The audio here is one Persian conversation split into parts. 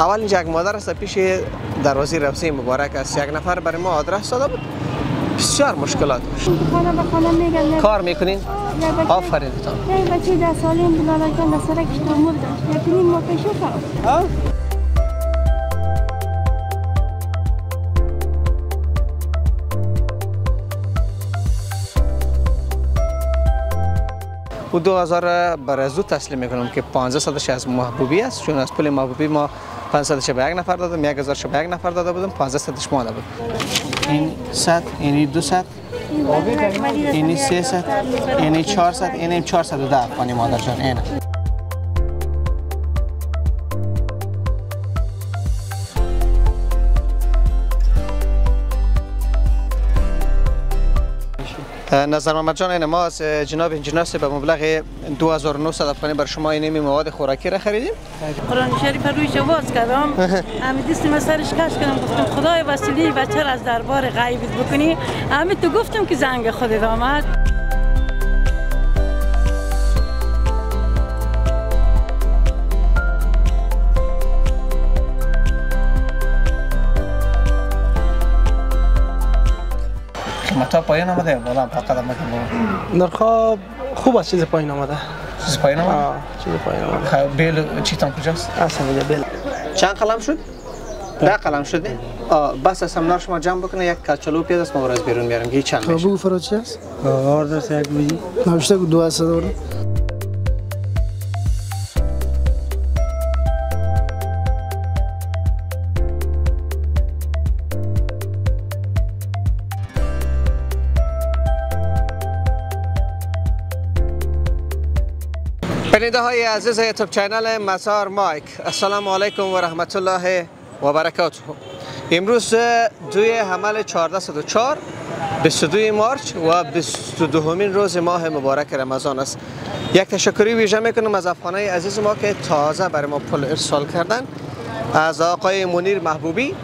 اول اینجا یک مادر است پیش دروازه روضه مبارک است. یک نفر برای ما آدرس داده بود. بسیار مشکلات داشت. خانه به خانه میگن کار میکنین؟ آفرین تان. یه بچه 10 ساله بلالا جان در سرکش تعامل داشت. یعنی ما پیشو کرد. و 2000 برای زود تسلیم میکنم که 500 از محبوبی است، چون از پول محبوبی ما 500 به یک نفر دادم، 1000 به یک نفر داده بودم، 500 مانده بود. این 100، اینی 200، اینی 300، اینی 400، اینی 410 افغانی مادر جان. اینه نظر محمد جان، این ما از جناب انجینر به مبلغ 2900 افغانی بر شما این مواد خوراکی را خریدیم. قرآن شریف رویش باز کردم، همین دستم سرش کش کردم، گفتم خدای وسیله بچه را از دربار غیبت بکنی. همین تو گفتم که زنگ خودت آمد. قیمتا پایین آمده بالا فقط نرخ خوب است، چیز پایین آمده. چیز پایین آمده؟ چیز پایین آمده. بیل چیتان کجاست؟ اصلا میگه بیل. چند قلم شد؟ 10 قلم شده؟ بس از سمنار شما جمع بکنه، یک کچلو پیاز است ما برای بیرون میارم. که چند میشه؟ بگو فرات چی است؟ آردر یک بودی. نوشته که 200 داره. بیننده های عزیز یوتیوب چینل مزار مایک، السلام علیکم و رحمت الله و برکاته. امروز 2 حمل 1404 22 مارچ و 22مین روز ماه مبارک رمضان است. یک تشکری ویژه میکنم از افغانای عزیز ما که تازه برای ما پول ارسال کردن، از آقای منیر محبوبی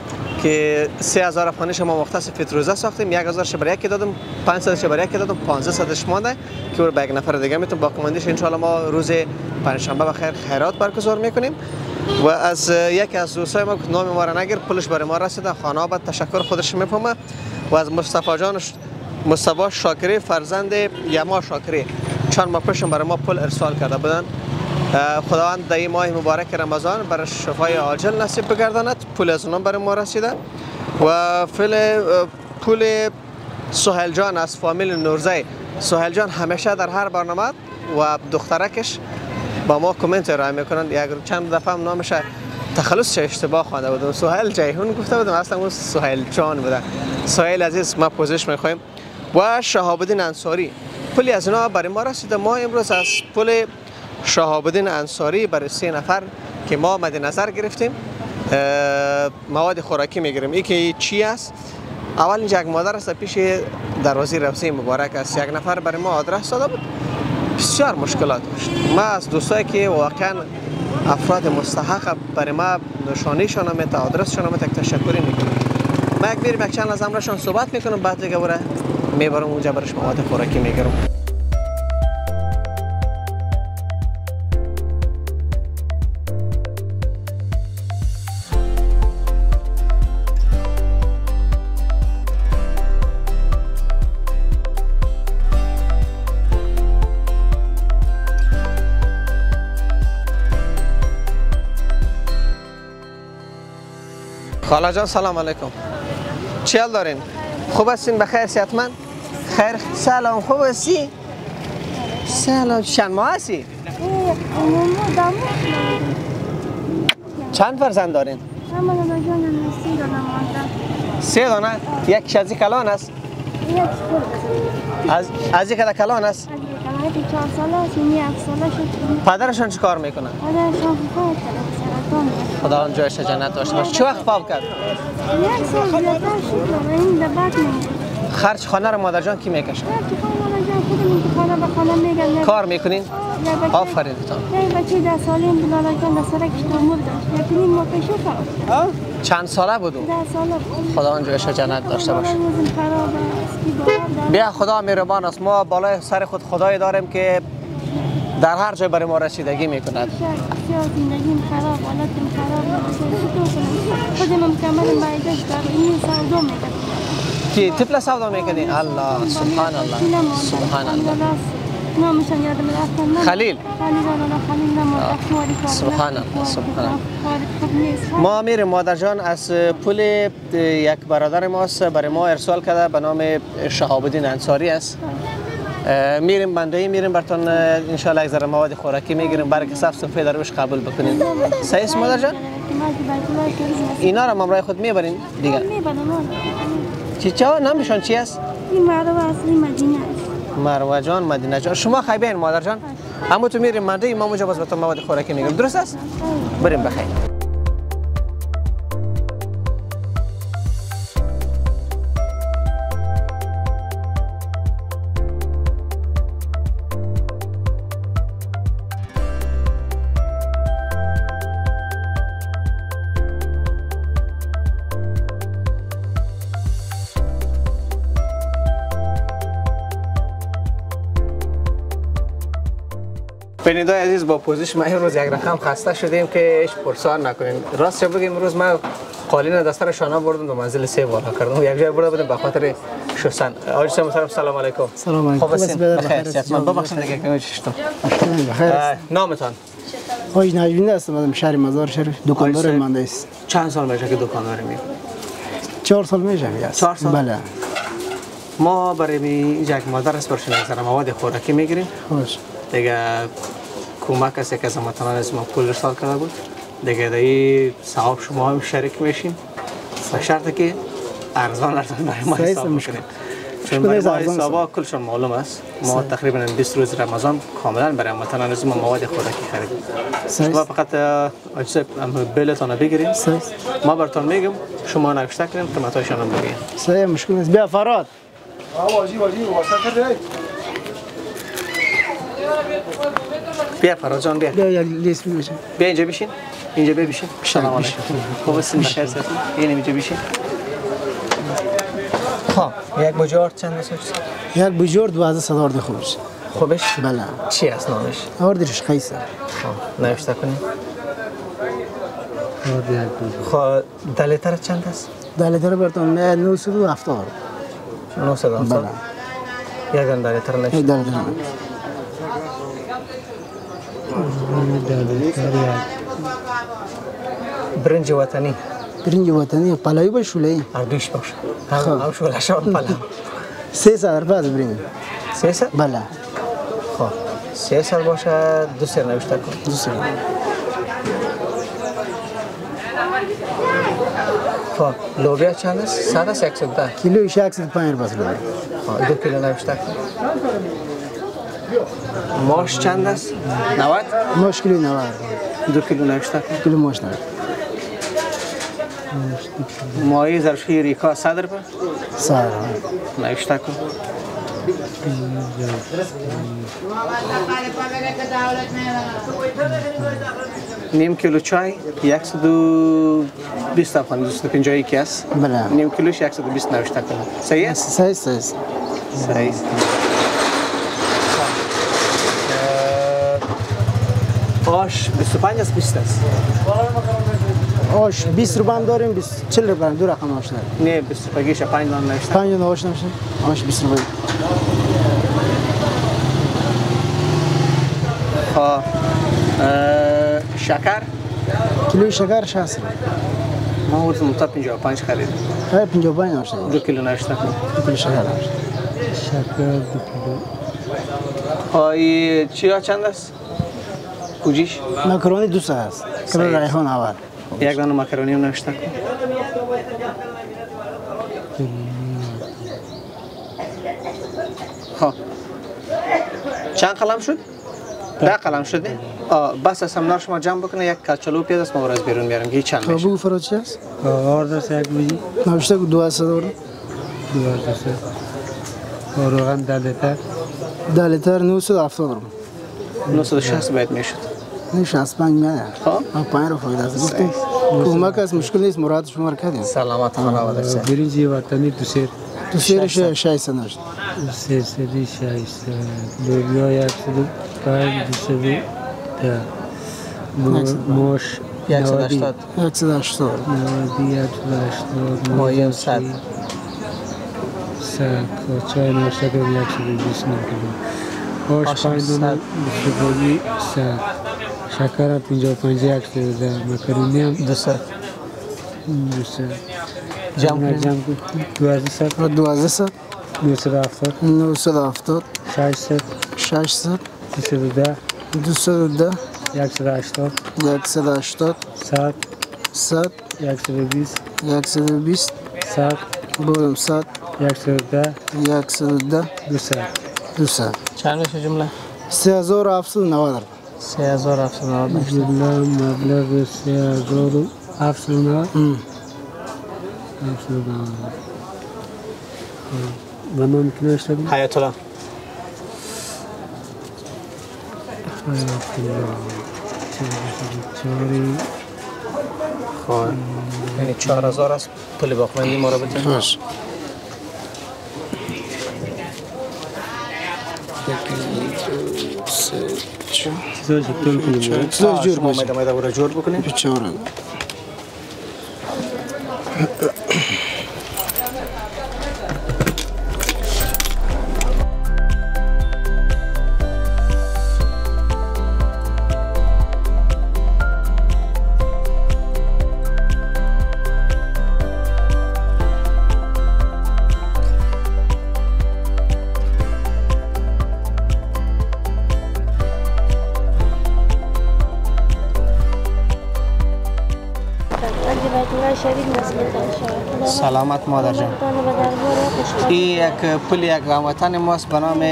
که 3000 افغانی شما مختص فطروزه ساختیم. 1000 برای یکی دادم، 500 برای یکی دادم، 500 مانده که رو به یک نفر دیگه میتونم. باقی ماندهش ان شاء الله ما روز پنجشنبه بخیر خیرات برگزار میکنیم. و از یکی از دوستای ما که نام ما را نگیر، پولش برای ما رسیده، خانه آباد تشکر خودش میفهمه. و از مصطفی جان مصطفی شاکری فرزند یما شاکری چند ماه پیش برای ما پول ارسال کرده بودن. خداوند در این ماه مبارک رمضان برای شفای عاجل نصیب بگرداند. پول از اونم برای ما رسیده. و پول سهیل جان از فامیل نورزی. سهیل جان همیشه در هر برنامه و دخترکش با ما کامنت ارائه میکنن. یک چند دفعه هم نامش تخلص اشتباه خوانده بودم، سهیل جیهون گفته بودم، اصلا اون سهیل جان بوده. سهیل عزیز ما پوزش میخوایم. و شهاب الدین انصاری پولی از اینا برای ما رسیده. ما امروز از پول شهاب الدین انصاری برای 3 نفر که ما مد نظر گرفتیم مواد خوراکی میگیریم. این که چی است؟ اول اینجا یک مادر است پیش دروازه روضه مبارک است. یک نفر برای ما آدرس داده بود. بسیار مشکلات داشت. ما از دوستایی که واقعا افراد مستحق برای ما نشانیشان هم آدرسشان هم تشکری میکنم. ما یک بریم یک چند از امرشان صحبت میکنم، بعد دیگه بره میبرم اونجا برش مواد خوراکی میگیرم. خاله جان سلام علیکم. چی حال دارین؟ خوب هستین؟ بخیر صحتمند؟ خیر سلام، خوب هستی؟ سلام، چند ماه هستی؟ چند فرزند دارین؟ 3 دانه. یک از کلان است؟ از یک کلان است؟ 4 ساله است، 7 ساله شد. پدرشان چی کار میکنه؟ پدرشان فوت کرد. خداوند جایش جنت داشته باشه. چه وقت فوت کرد؟ 1 سال زیادتر شد. این دبات میمونه. خرج خانه رو مادر جان کی میکشه؟ خرج خانه جان خودمون تو خانه به خانه میگن. کار میکنین؟ آفرین تان. یه بچه 10 ساله بلالا جان در سرکش تعامل داشت. یعنی ما پیشو کرد. چند ساله بود؟ 10 ساله بود. خداوند جایش جنت داشته باشه. بیا خدا مهربان است. ما بالای سر خود خدای داریم که در هر جای برای ما رسیدگی میکند. بسیار زندگیم خراب، حالتم خراب میشه. خودم مکمل معده‌اش در این سودا میکنم. کی طفل سودا میکنی؟ الله سبحان الله سبحان الله. نامشان یادم رفت. خلیل. خلیل نمود. سبحان الله سبحان الله. ما میریم مادر جان از پول یک برادر ماست برای ما ارسال کرده به نام شهاب الدین انصاری است. میریم بندایی میریم براتون ان شاء الله یک ذره مواد خوراکی میگیریم برای که سفید در روش قبول بکنید. صحیح است مادر جان؟ اینا رو امرای خود میبرین دیگه. چی نامشون چی است؟ این مروه است، این مدینه است. مروه جان، مدینه جان. شما خیبین مادر جان؟ اما تو میریم منده ما اونجا باز براتون مواد خوراکی میگیریم. درست است؟ بریم بخیر. بینندگان عزیز با پوزش ما امروز یک رقم خسته شدیم که هیچ پرسان نکنین. راست چه بگیم امروز ما قالین دستر شانه بردم دو منزل 3 بالا کردم. یک جای برده بودم به خاطر شستن. آقای محترم سلام علیکم. سلام علیکم. خوب هستین؟ بخیر. من ببخشید دیگه که چشتم. بخیر. نامتان؟ حاج نجمی هستم، شهر مزار شریف، دکاندار مانده است. چند سال میشه که دکانداری می؟ 4 سال میشه. 4 سال؟ بله. ما برای یک مادر است برشون یک مواد خوراکی میگیریم. خوش. دیگه کمک است که از هموطنان از ما پول ارسال کرده بود. دیگه در ثواب شما هم شریک میشین به شرطی که ارزان برای ما حساب بکنید. چون برای ما حسابا کلشون معلوم است. ما تقریبا 20 روز رمضان کاملا برای هموطنان از ما مواد خوراکی خریدیم. شما فقط بیلتون بگیرید. ما براتون میگم شما نوشته کنید قیمتاشون هم بگید. صحیح مشکل نیست. بیا فراد. بیا فراد جان بیا. بیا یک لیست بگیرید. بیا اینجا بشین. اینجا بشین. سلام علیکم. خوب هستین؟ بخیر هستین؟ اینجا بشین. خب یک بجار چند است؟ یک بجار 12000 ده خوبش. خوبش؟ بله. چی است نامش؟ آردش قیصر. خب نوشته کنیم. خب دلیتر چند است؟ دلیتر براتون 970. 970. بله. یک دلیتر نوشته. یک دلیتر. برنج وطنی. برنج وطنی پلوی باشه شوله. اردوش باشه. هم شوله شام پلو. 300 روپیه برنج. 300؟ بله. خب 300 باشه 200 نوشته کن. 200. خب لوبیا چند است؟ 100 است 110. کیلو 105 روپیه است. خب 2 کیلو نوشته کن. ماش چند است؟ 90. ماش کیلو 90. 2 کیلو نوشته کن. کیلو ماش 90. ماهی ظرفی ریکا 100 روپیه. 100 نوشته کن. نیم کیلو چای 120 افغانی 250 یکی است. بله. نیم کیلوش 120 نوشته کن. صحیح است؟ صحیح. صحیح. آش 25 است 20 است. آش 20 روپیه هم داریم 40 روپیه دو رقم آش داریم. نه 25 5 دانه نوشته. 5 دانه آش نمیشه. آش 20 روپیه. خب شکر کیلو شکر 60 روپیه. ما ورز مطابق 55 خریدیم. 55 آش داریم. 2 کیلو نوشته کن. 2 کیلو شکر آش. شکر 2 کیلو. های چیا چند است؟ کوجیش؟ مکرونی 200 است. کلو ریحان اول. یک دانه مکرونی هم نوشته کن. خب چند قلم شد؟ 10 قلم شده؟ بس از همنار شما جمع بکنه یک کچلو پیاز است ما برای بیرون میارم که چند میشه؟ بگو فراد چی است؟ آردست یک بودی؟ نوشته که 200 داره. 200. روغن 10 لیتر. 10 لیتر 970 روپیه. 960 باید میشد. 65 میاد. خب 5 رو فایده است. گفتیم کمک است مشکل نیست مراد شما رو کردیم. سلامت خانواده است. برنج وطنی 200. تو سیرش 680 300 600 لوبیا 105 210 موش 180 180 90 180 ماهی 100 چای ناشتا کنیم 120 نیم آش 5 دونه بسیاری 100 شکر 55 110 مکرونی هم 200 جمع 1200 1200 970 970 600 600 310 210 180 180 100 100 120 120 100 بودم 100 110 110 200 چند میشه جمله 3790 3790 جمله مبلغ 3790 و نام که نوشته بود؟ حیات الله خواهد یعنی 4000 است پول باقمندی ما را بده باش چیزا جور کنیم چیزا جور شما باشه مایده برای جور بکنیم بیچاره سلامت مادر جان این یک پل یک هموطن ماست به نام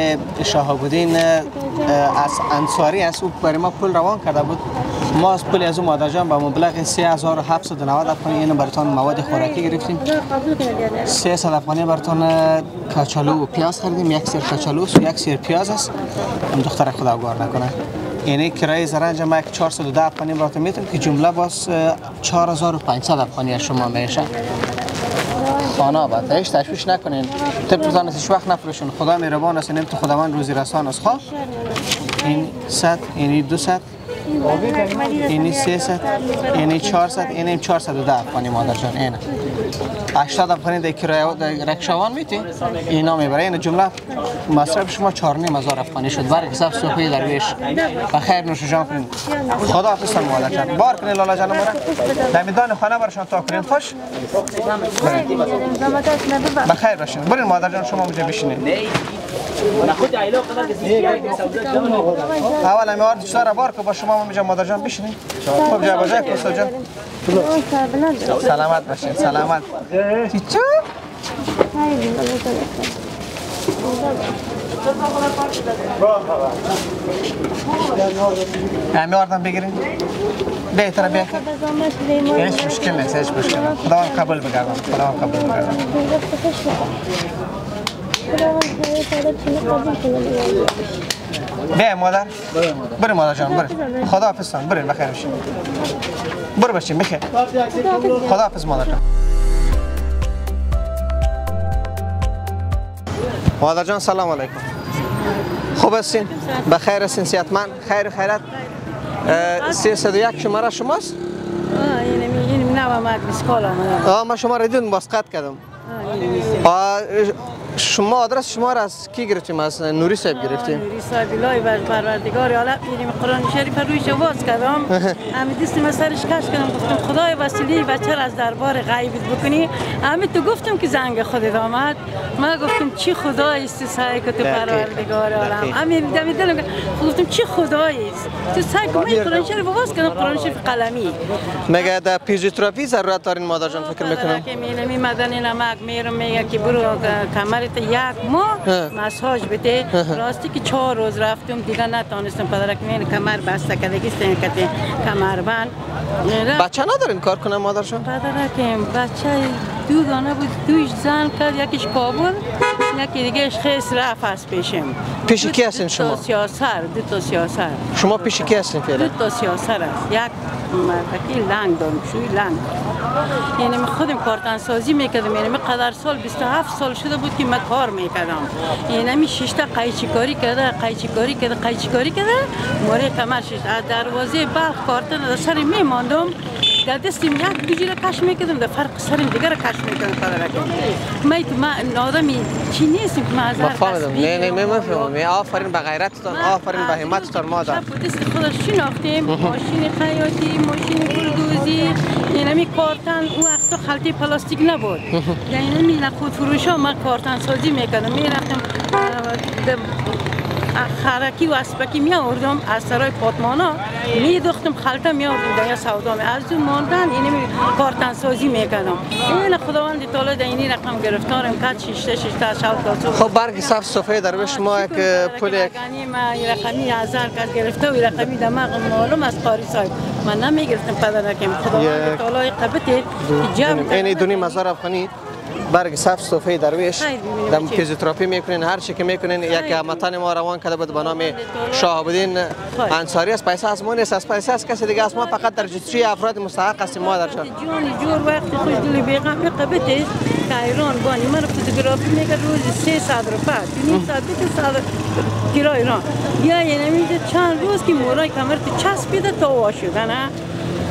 شهاب‌الدین از انصاری است. او برای ما پل روان کرده بود. ما از پل از او مادر جان به مبلغ 3790 افغانی اینو براتون مواد خوراکی گرفتیم. 300 افغانی براتون کچالو و پیاز خریدیم. یک سیر کچالو و یک سیر پیاز است. هم دختر خدا گوار نکنه. یعنی کرایه زرنج ما 410 افغانی براتون میتونم که جمله باز 4500 افغانی از شما میشه. خانه بعد هیچ تشویش نکنین. طبق هیچ وقت نفروشون. خدا مهربان است. نعمت خداوند روزی رسان است. خب این 100 اینی 200 اینی 300 اینی 400 اینی 410 افغانی مادر جان. اینه 80 افغانی در کرایه رکشاوان میتی اینا میبره. این جمله مصرف شما 4500 افغانی شد. برای حساب صبحی درویش بخیر نوش جان کنین. خدا حافظ مادر جان. بار کنین لالا جان مرا در میدان خانه برشان تا کنین. خوش بخیر باشین. برین مادر جان شما اونجا بشینین. اول همی آرد چطور بار که با شما اونجا مادر جان بشینین. خب جا بجای کسا جان سلامت باشین. سلامت چیچو همی آردم بگیرین بهتره بیا هیچ مشکل نیست. هیچ مشکل نیست. خدا قبول بگردم. خدا قبول بگردم. بیا مادر بریم مادر جان بریم. خدا حافظ تان. بریم بخیر باشین. برو باشین بخیر. خدا حافظ مادر جان. مادر جان سلام علیکم. خوب هستین؟ بخیر هستین؟ صحتمند؟ خیر خیرت؟ 301 شماره شماست؟ این نوام مسکال آمدم. ما شما را دیدم باز قطع کردم. شما آدرس شما را از کی گرفتیم؟ از نوری صاحب گرفتیم؟ نوری صاحب الهی و پروردگار عالم این قرآن شریف رویش باز کردم. همین دستم سرش کش کردم. گفتم خدای وسیله بچه را از دربار غیبت بکنی. همین تو گفتم که زنگ خودت آمد. ما گفتم چی خدایی است سعی که تو پروردگار عالم. همین دلم گفتم چی خدایی است. تو سعی که من قرآن شریف باز کردم. قرآن شریف قلمی. مگه در فیزیوتراپی ضرورت دارین مادر جان فکر میکنم؟ که می مدنی نمک میرم میگه که برو کمرت یک ماه مساج بده. راستی که 4 روز رفتم دیگه نتونستم. پدرک من کمر بسته کردگی استن کردی کمربند. بچه ندارین کار کنه مادر جان؟ پدرکم بچه دو دانه بود. دویش زن کرد. یکیش کابل یکی دیگهش خیس رفت از پیشم. پیش کی هستین شما؟ دو تا سیاسر. شما پیش کی هستین فعلا؟ دو تا سیاسر است. یک مردکی لنگ دارم شوی لنگ. یعنی من خودم کارتن سازی میکردم، یعنی من قدر سال 27 سال شده بود که من کار میکردم. یعنی من 6 تا قیچی کاری کرده موره کمرش از دروازه بلخ کارتن در سر میماندم، در دستم یک دوجی را کش میکردم، در فرق سرم دیگر را کش میکردم. من آدمی چی نیستم که من از هر فهمیدم. نه میفهمم. آفرین به غیرتتان، آفرین به همتتان مادر. شب دست خودش شناختیم، ماشین خیاطی، ماشین بلدوزی، یعنی کارتن اون وقتا خلطه پلاستیک نبود. یعنی من خود فروشا من کارتن سازی میکردم، میرفتم خرکی و اسبکی می آوردم از سرای پاتمانا، می دوختم خلطه می آوردم در سودا، از اون ماندن اینی کارتن سازی میکردم. این خداوند تعالی در اینی رقم گرفتارم کرد 6 تا شاو. خب برگ صف صفحه درویش ما یک پول ما رقمی 1000 کس گرفته و رقمی دماغ معلوم از قاری صاحب من نمیگرفتم پدرکم. خداوند تعالی قبته جمع این 2,500 افغانی برگ صف صفحه درویش دم فیزیوتراپی میکنین، هر چی که میکنین. یک هموطن ما روان کرده بود به نام شهاب‌الدین انصاری است. پیسه از ما نیست، از پیسه از کسی دیگه است. ما فقط در جستجوی افراد مستحق هستیم مادر جان. جون جور وقتی خوش دلی بیغم قبته ایران بانی من فوتوگرافی میکرد روز 300 روپیه 200 کرای ایران. یعنی میگه چند روز که مورای کمر تو چسبیده تا وا شده نه.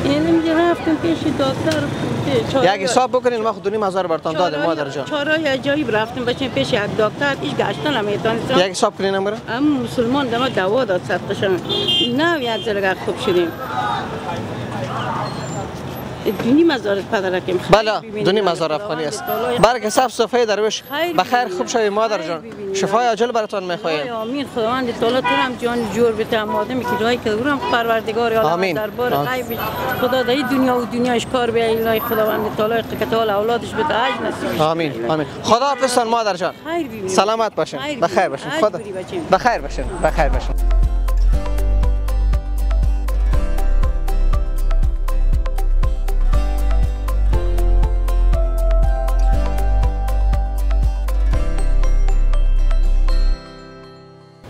یعنی میگه رفتم پیش دکتر یک حساب بکنین ما خود 2,500 برتان دادم مادر جان. چارای عجایب رفتم بچه پیش یک دکتر هیچ گشتن نمیتونستم. یک حساب کنین نمبر؟ مسلمان دما دوا داد صدقشم. نه یک زرگه خوب شدیم. 2,500 پدرکم. بله 2,500 افغانی است. برگ صف صفحه درویش بخیر خوب شوی مادر جان. شفای عاجل براتون میخوایم. آمین. خداوند تعالی تو هم جان جور بده آدمی که رای کردم پروردگار عالم دربار غیب خدا در دنیا و دنیاش کار به الهی خداوند تعالی که تعالی اولادش بده اج نصیب. آمین آمین. خدا حافظتان مادر جان. سلامت باشین. بخیر باشین. خدا بخیر باشین. بخیر باشین.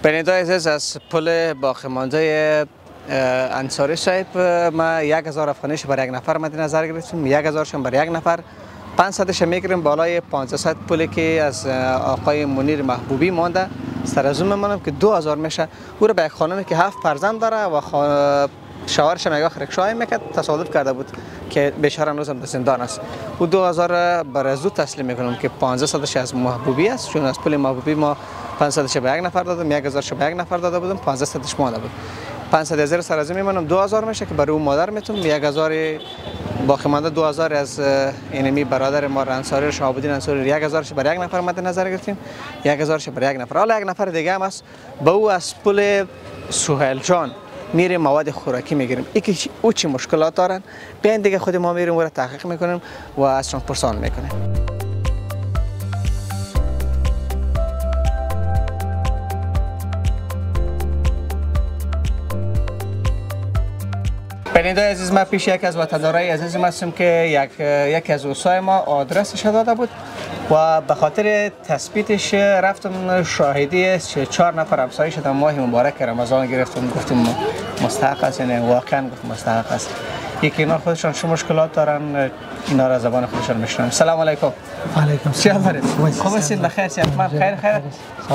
بیننده عزیز از پل باقیمانده انصاری صاحب ما 1,000 افغانیش برای یک نفر مد نظر گرفتیم. 1,000 شم برای یک نفر، 500ش میگیریم بالای 1500 پولی که از آقای منیر محبوبی مانده. سر از اون میمانم که 2000 میشه. او رو به یک خانمی که 7 فرزند داره و شوهرش هم یک وقت رکشایی میکرد تصادف کرده بود که بیچاره هنوز هم در زندان است. او 2000 برای زود تسلیم میکنم که 1500ش از محبوبی است، چون از پول محبوبی ما 500ش به یک نفر دادم، 1000ش به یک نفر داده بودم، 1500ش مانده بود. 500,000 سر از میمونم 2000 میشه که برای اون مادر میتونم. 1000 باقی مانده 2000 از اینمی برادر ما انصاری شهاب‌الدین انصاری 1000ش برای یک نفر مد نظر گرفتیم، 1000ش برای یک نفر. حالا یک نفر دیگه هم است با او از پول سهیل جان میریم مواد خوراکی میگیریم. یکی او چی مشکلات دارن بیاین دیگه خود ما میریم و را تحقیق میکنیم و ازشون پرسان میکنیم. بیننده عزیز ما پیش یک از وطندارای عزیزم هستم که یکی از دوستای ما آدرسش داده بود و به خاطر تثبیتش رفتم شاهدی است که 4 نفر همسایه‌اش در ماه مبارک رمضان گرفتم. گفتم مستحق است، یعنی واقعا گفتم مستحق است. یکی اینا خودشان چه مشکلات دارن اینا را زبان خودشان میشنم. سلام علیکم. علیکم چه خبرید؟ خوب هستید؟ بخیر صحتمند؟ خیر.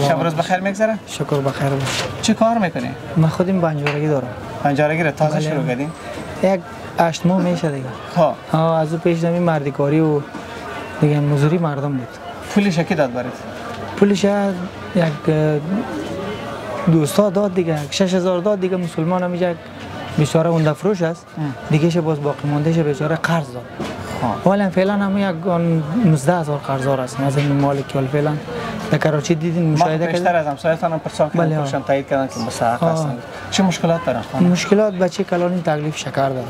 شب روز بخیر میگذره؟ شکر بخیر باش. چه کار میکنی؟ من خودم بنجارگی دارم. بنجارگی را تازه شروع کردین؟ یک 8 ماه میشه دیگه. ها از اون پیش زمین مردکاری و دیگه مزدوری مردم بود. پولش کی داد برات؟ پولش یک دوستا داد دیگه، 6000 داد دیگه. مسلمان هم یک بیچاره اون فروش است دیگه، شه باز باقی مونده شه بیچاره قرض داد. حالا فعلا هم یک 19000 قرضدار است. از این مالک که فعلا در کراچی دیدین مشاهده کردین. بیشتر از همسایه‌تان هم پرسان کردن، پرسان تایید کردن که مستحق هستند. چه مشکلات دارن خانم؟ مشکلات بچه کلانی تکلیف شکر داره.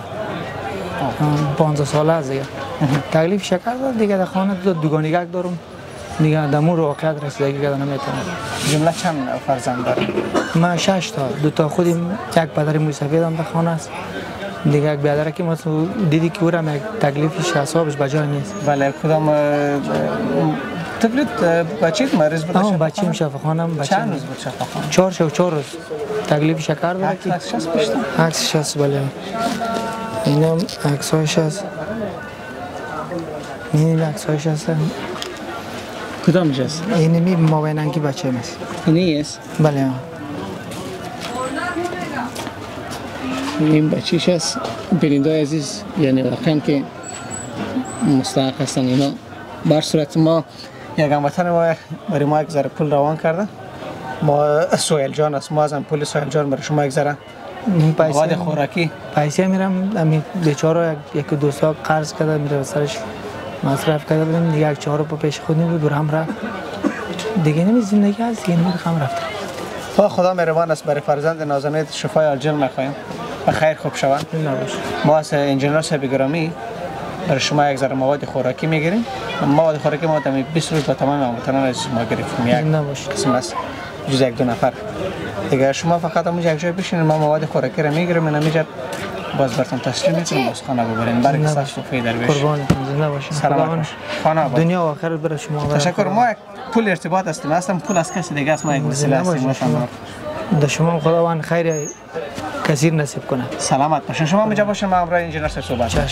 15 ساله است دیگه. تکلیف شکر داره دیگه. در خانه دوگانیگک دارم دیگه. دمون رو واقعیت رسیدگی کردن نمیتونم. جمله چند فرزند داری؟ من 6 تا، 2 تا خودم، یک پدر موی سفیدم در خانه است. دیگه یک برادر که مثلا دیدی که اورم یک تکلیفش حسابش بجا نیست. بله کدام تبلیت بچه مریض بود؟ بچه‌م شفاخانم. چند روز بود شفاخانه؟ 4 روز تکلیف شکر داره. عکسش بیشتر؟ عکسش هست بله. اینم عکسایش هست. این عکسایش هستن. کدامش است؟ این می مابیننگی بچه است. نیست؟ بله. این بچیش است. بیننده عزیز، یعنی واقعا که مستحق هستن اینا. بر صورت ما یک هموطن ما برای ما یک ذره پول روان کرده. ما سهیل جان است، ما از پول سهیل جان برای شما یک ذره مواد خوراکی پیسه میرم همین بیچاره یک دو سال قرض کرده میره سرش مصرف کرده بودم دیگه یک 4 پیش خود بود دور هم رفت دیگه نمی زندگی هست دیگه نمی خم رفت. خدا مهربان است برای فرزند نازنینت شفای عاجل میخوایم و خیر خوب شوند. ما از انجینر صاحب گرامی برای شما یک ذره مواد خوراکی میگیریم. مواد خوراکی ما تمام 20 روز با تمام هموطنان از ما گرفتیم. یک قسم است جز یک دو نفر دیگه. شما فقط همونجا یک جای بشینید ما مواد خوراکی رو میگیریم اینا میجا باز براتون تسلیم میکنیم باز خانه ببرین برای کسا صوفی درویش. قربانتون زنده باشین. سلامت خانه دنیا و آخرت برای شما. تشکر. ما یک پول ارتباط هستیم اصلا پول از کسی دیگه است ما یک وسیله هستیم. در شما خداوند خیر کثیر نصیب کنه. سلامت باشین. شما اینجا باشین ما امروز انجینر صاحب صحبت کنیم.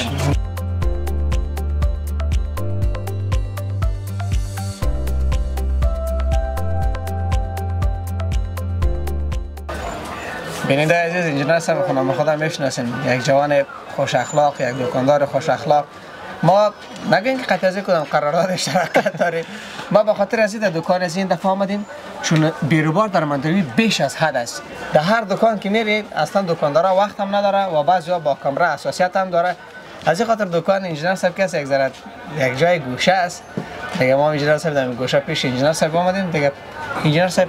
بیننده عزیز انجینر صاحب خانم خودم میشناسین یک جوان خوش اخلاق یک دکاندار خوش اخلاق. ما نگین که قطعی از کدام قرارداد اشتراکات داریم. ما به خاطر از این دکان از این دفعه آمدیم چون بیروبار در منطقه بیش از حد است. در هر دکان که میرید اصلا دکاندارا وقت هم نداره و بعضیا با کامرا اساسیت هم داره. از این خاطر دکان انجینر صاحب که یک ذره یک جای گوشه است دیگه. ما انجینر صاحب در گوشه پیش انجینر صاحب آمدیم دیگه. انجینر صاحب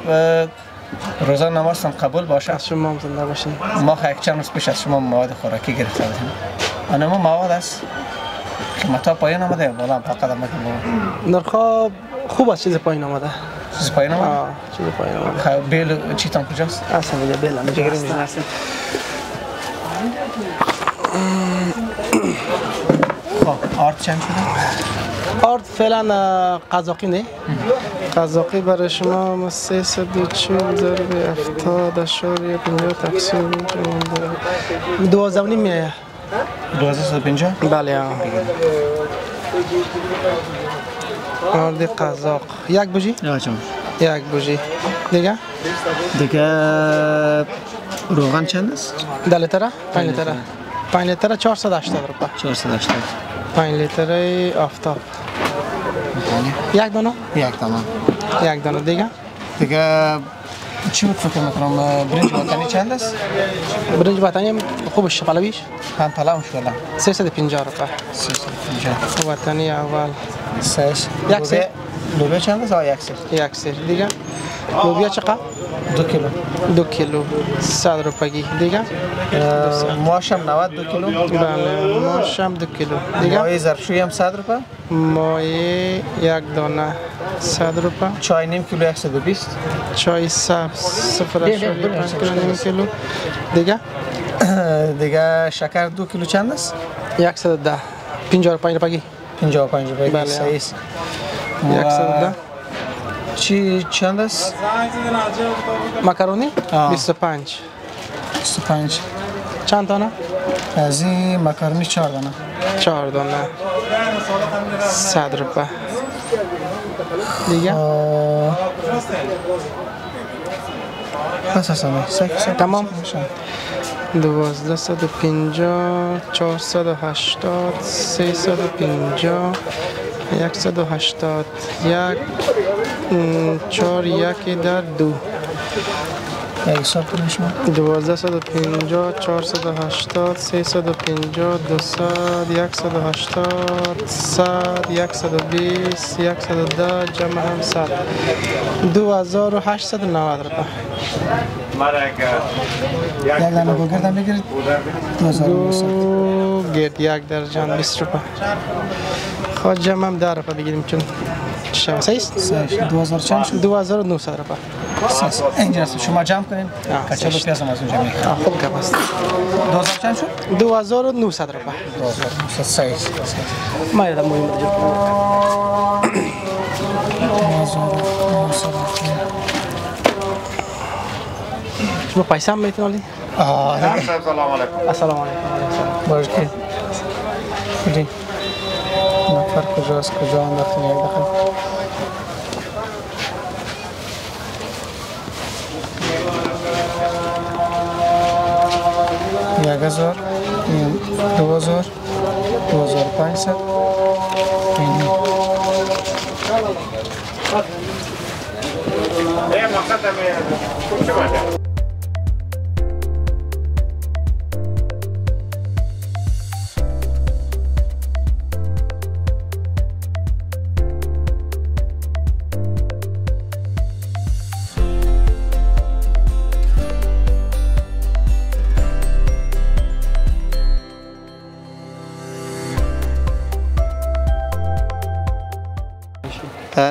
روزانه نمازتان قبول باشه. از شما هم زنده باشین. ما یک چند روز پیش از شما مواد خوراکی گرفته بودیم. آنما مواد است قیمتا پایین آمده یا بالا فقط آمده بالا؟ نرخا خوب است. چیز پایین آمده. چیز پایین آمده؟ چیز پایین آمده. خب بیل چیتان کجاست؟ اصلا میگه بیل هم بگیریم هستیم. خب آرد چند شده؟ آرد فعلا قزاقی نه. قزاقی برای شما 340 ضرب 70 اشاریه 50 تقسیم 12.5 میایه. 1250؟ بله. آرد قزاق یک بوجی؟ یک بوجی دیگه؟ دیگه روغن چند است؟ 10 لیتره؟ 5 لیتره. 5 لیتره 480 روپیه. 480. 5 لیتره آفتاب. یک دانه؟ یک دانه. یک دانه دیگه؟ دیگه چی بود فکر میکنم برنج وطنی چند است؟ برنج وطنی خوبش پلویش؟ هم پلو شده 350 روپیه. 350 وطنی اول. یک سر. لوبیا چند است؟ یک سر. یک سر دیگه. لوبیا چقدر؟ 2 کیلو. 2 کیلو 100 روپیه دیگه. ماشم 92 کیلو. بله ماشم 2 کیلو دیگه. مایه ظرفشویی هم 100 روپیه. مایه یک دانه 100 روپیه. چای نیم کیلو 120. چای سبز 0.5 کیلو دیگه. دیگه شکر 2 کیلو چند است؟ 110 55 روپیه. 55 روپیه. بله. صحیح است. 110 چی چند است؟ مکرونی 25. 25 چند دانه؟ از این مکرونی 4 دانه. 4 دانه 100 روپیه دیگه. بس هستم تمام. 1250 480 350 180 1 4 1 در 2 حساب کنیم شما 1250 480 350 200 180 100 120 110 جمع هم 100 2890 روپیه. یک دانه گوگرد هم بگیرید 2 گرد یک درجن 20 روپیه. خواهد جمع هم 10 روپیه بگیریم چون شما سیست 2000 چند شد؟ 2900 روپیه. اینجا است شما جمع کنین کچالو پیاز هم از اونجا میخوام. خوب گپ است. 2000 چند شد؟ 2900 روپیه. 2900 صحیح. ما یادم مهم دیگه. شما پیسه هم میتونید؟ سلام علیکم. السلام علیکم. باشه. نفر کجاست کجا انداختین یک دقیقه 1000 2000 2500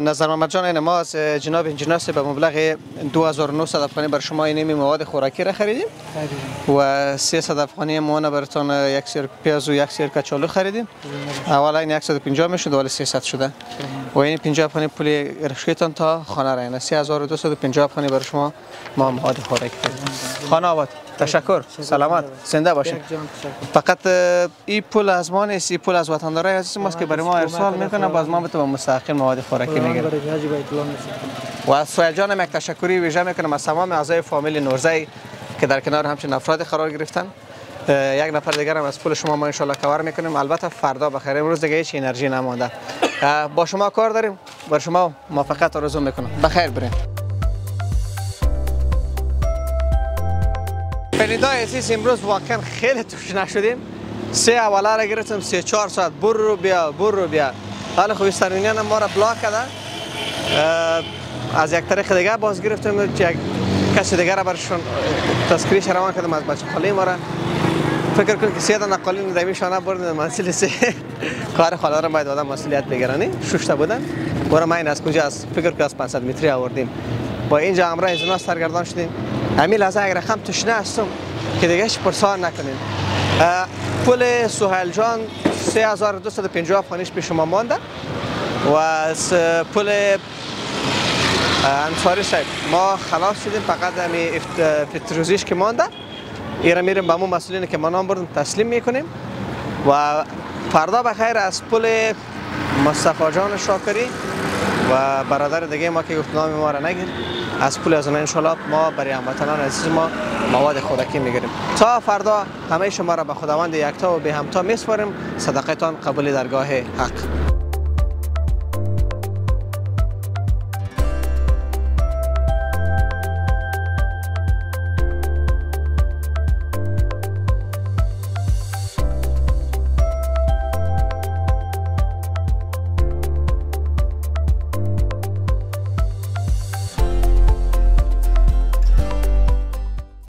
نظر محمد جان، این ما از جناب انجینر به مبلغ 2900 افغانی بر شما این مواد خوراکی را خریدیم و 300 افغانی مونه براتون یک سیر پیاز و یک سیر کچالو خریدیم. اولا این 150 میشد ولی 300 شده و این 50 افغانی پول رشوتتان تا خانه را این 3250 افغانی بر شما ما مواد خوراکی خریدیم. خانه آباد. تشکر. سلامت. زنده باشید. فقط این پول از ما نیست، این پول از وطندارای عزیز ماست که برای ما ارسال میکنه، باز ما به مستحقین مواد خوراکی میگیریم. و از سهیل جان هم یک تشکری ویژه میکنم از تمام اعضای فامیل نورزی که در کنار همچین افراد قرار گرفتن. یک نفر دیگر هم از پول شما ما ان شاء الله کاور میکنیم. البته فردا بخیر، امروز دیگه هیچ انرژی نمونده. با شما کار داریم، بر شما موفقیت آرزو میکنم. بخیر برین. شنیدای عزیز، امروز واقعا خیلی تشنه شدیم. 3 اوله را گرفتم 3-4 ساعت برو بیا. حالا خوب استرونیان ما را بلاک کرده. از یک طریق دیگه باز گرفتم یک کسی دیگه را برشون تذکریش روان کردم از بچه خاله ما را. فکر کنم که 3 تا نقالین دمیشانه بردن منزل 3 کار خاله را باید آدم مسئولیت بگیرن. 6 تا بودن. برای ما این از کجا از فکر کنم از 500 متری آوردیم. با اینجا امرا از اونا سرگردان شدیم. همین لحظه اگر رقم تشنه هستم که دیگه پرسان نکنین. پول سهیل جان 3250 افغانیش به شما مانده و از پول انصاری صاحب ما خلاص شدیم، فقط همین فتروزیش که مانده ایرا میریم با مو مسئولین که ما نام بردم تسلیم میکنیم و فردا بخیر از پول مصطفی جان شاکری و برادر دیگه ما که گفت نام ما را نگیر، از پول از اونها انشالله ما برای هموطنان عزیز ما مواد خوراکی میگیریم. تا فردا همه شما را به خداوند یکتا و به همتا میسپاریم. صدقتان قبول درگاه حق.